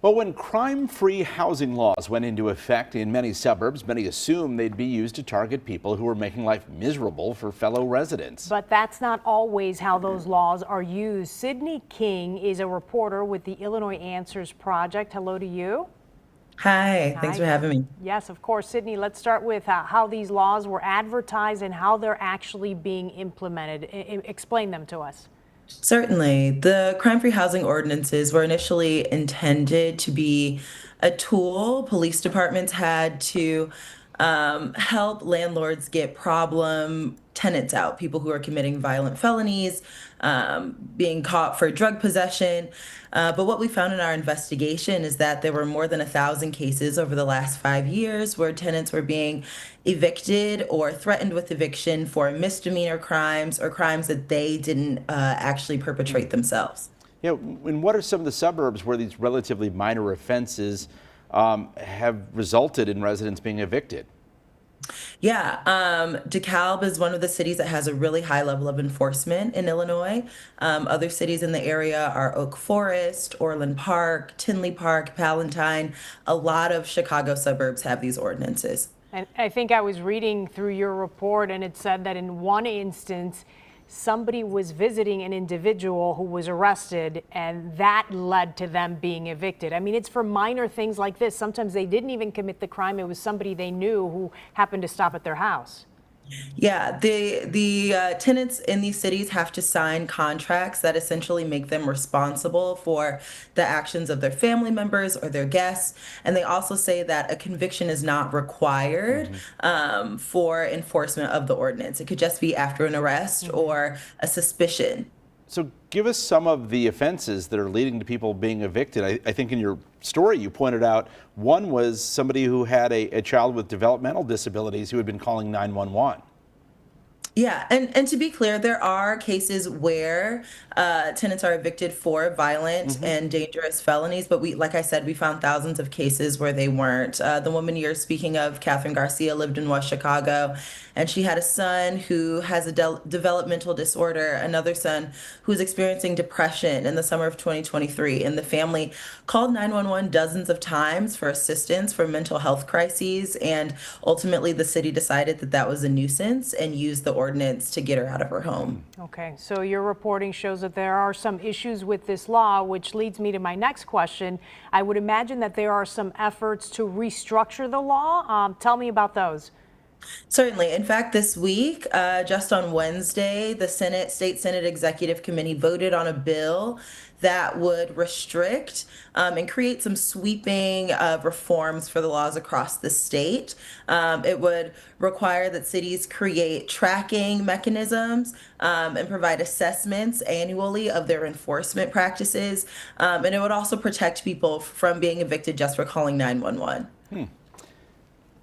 Well, when crime-free housing laws went into effect in many suburbs, many assumed they'd be used to target people who were making life miserable for fellow residents. But that's not always how those laws are used. Sydney King is a reporter with the Illinois Answers Project. Hello to you. Hi, thanks for having me. Yes, of course. Sydney, let's start with how these laws were advertised and how they're actually being implemented. Explain them to us. Certainly, the crime-free housing ordinances were initially intended to be a tool police departments had to help landlords get problem tenants out, people who are committing violent felonies, being caught for drug possession. But what we found in our investigation is that there were more than 1,000 cases over the last 5 years where tenants were being evicted or threatened with eviction for misdemeanor crimes or crimes that they didn't actually perpetrate themselves. Yeah, and what are some of the suburbs where these relatively minor offenses have resulted in residents being evicted? Yeah, DeKalb is one of the cities that has a really high level of enforcement in Illinois. Other cities in the area are Oak Forest, Orland Park, Tinley Park, Palatine. A lot of Chicago suburbs have these ordinances. And I think I was reading through your report and it said that in one instance, somebody was visiting an individual who was arrested and that led to them being evicted. I mean, it's for minor things like this. Sometimes they didn't even commit the crime. It was somebody they knew who happened to stop at their house. Yeah, the tenants in these cities have to sign contracts that essentially make them responsible for the actions of their family members or their guests. And they also say that a conviction is not required for enforcement of the ordinance. It could just be after an arrest or a suspicion. So give us some of the offenses that are leading to people being evicted. I think in your story you pointed out one was somebody who had a child with developmental disabilities who had been calling 911. Yeah, and to be clear, there are cases where tenants are evicted for violent and dangerous felonies, but like I said, we found thousands of cases where they weren't. The woman you're speaking of, Catherine Garcia, lived in West Chicago, and she had a son who has a developmental disorder, another son who was experiencing depression in the summer of 2023, and the family called 911 dozens of times for assistance for mental health crises, and ultimately the city decided that that was a nuisance and used the ordinance to get her out of her home. Okay, so your reporting shows that there are some issues with this law, which leads me to my next question. I would imagine that there are some efforts to restructure the law. Tell me about those. Certainly. In fact, this week, just on Wednesday, the State Senate Executive Committee voted on a bill that would restrict and create some sweeping reforms for the laws across the state. It would require that cities create tracking mechanisms and provide assessments annually of their enforcement practices. And it would also protect people from being evicted just for calling 911.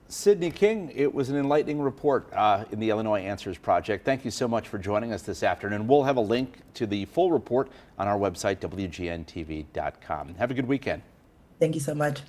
Sydney King, it was an enlightening report in the Illinois Answers Project. Thank you so much for joining us this afternoon. We'll have a link to the full report on our website, WGNTV.com. Have a good weekend. Thank you so much.